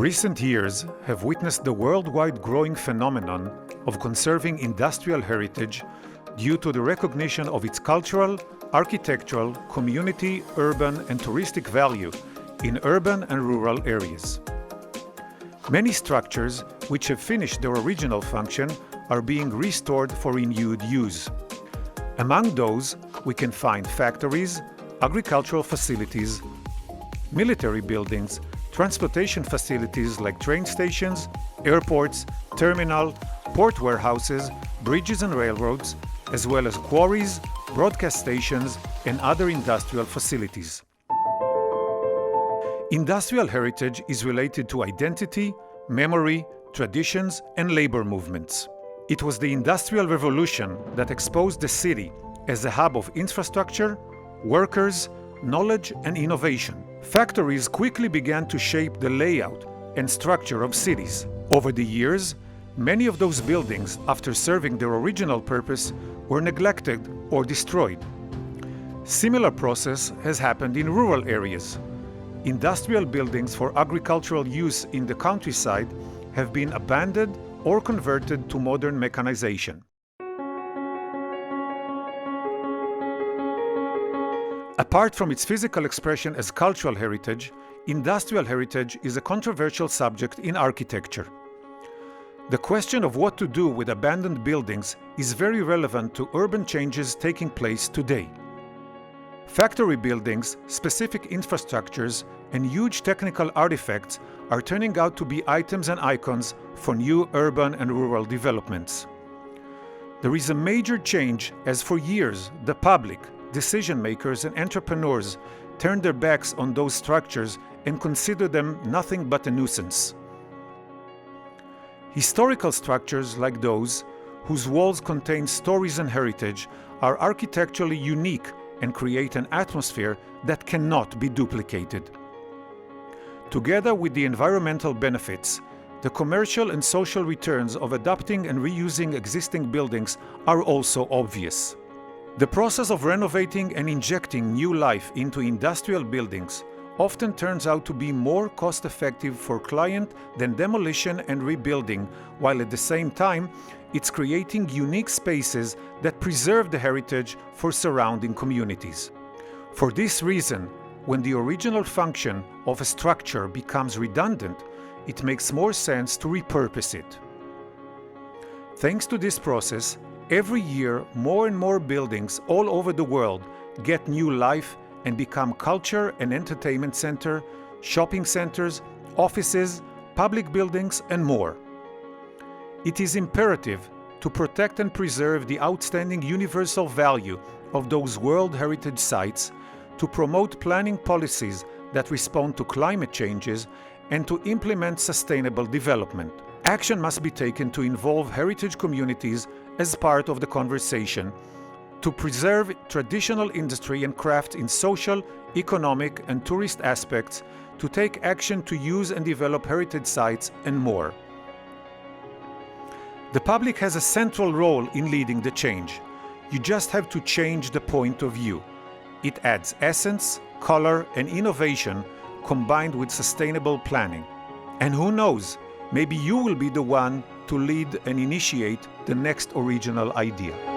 Recent years have witnessed the worldwide growing phenomenon of conserving industrial heritage due to the recognition of its cultural, architectural, community, urban, and touristic value in urban and rural areas. Many structures which have finished their original function are being restored for renewed use. Among those, we can find factories, agricultural facilities, military buildings, transportation facilities like train stations, airports, terminal, port warehouses, bridges and railroads, as well as quarries, broadcast stations, and other industrial facilities. Industrial heritage is related to identity, memory, traditions, and labor movements. It was the Industrial Revolution that exposed the city as a hub of infrastructure, workers, knowledge, and innovation. Factories quickly began to shape the layout and structure of cities. Over the years, many of those buildings, after serving their original purpose, were neglected or destroyed. Similar process has happened in rural areas. Industrial buildings for agricultural use in the countryside have been abandoned or converted to modern mechanization. Apart from its physical expression as cultural heritage, industrial heritage is a controversial subject in architecture. The question of what to do with abandoned buildings is very relevant to urban changes taking place today. Factory buildings, specific infrastructures, and huge technical artifacts are turning out to be items and icons for new urban and rural developments. There is a major change as for years the public, decision makers, and entrepreneurs turned their backs on those structures and consider them nothing but a nuisance. Historical structures like those, whose walls contain stories and heritage, are architecturally unique and create an atmosphere that cannot be duplicated. Together with the environmental benefits, the commercial and social returns of adapting and reusing existing buildings are also obvious. The process of renovating and injecting new life into industrial buildings often turns out to be more cost-effective for client than demolition and rebuilding, while at the same time, it's creating unique spaces that preserve the heritage for surrounding communities. For this reason, when the original function of a structure becomes redundant, it makes more sense to repurpose it. Thanks to this process, every year more and more buildings all over the world get new life and become culture and entertainment center, shopping centers, offices, public buildings, and more. It is imperative to protect and preserve the outstanding universal value of those World Heritage Sites, to promote planning policies that respond to climate changes, and to implement sustainable development. Action must be taken to involve heritage communities as part of the conversation, to preserve traditional industry and craft in social, economic, and tourist aspects, to take action to use and develop heritage sites, and more. The public has a central role in leading the change. You just have to change the point of view. It adds essence, color, and innovation combined with sustainable planning. And who knows, maybe you will be the one to lead and initiate the next original idea.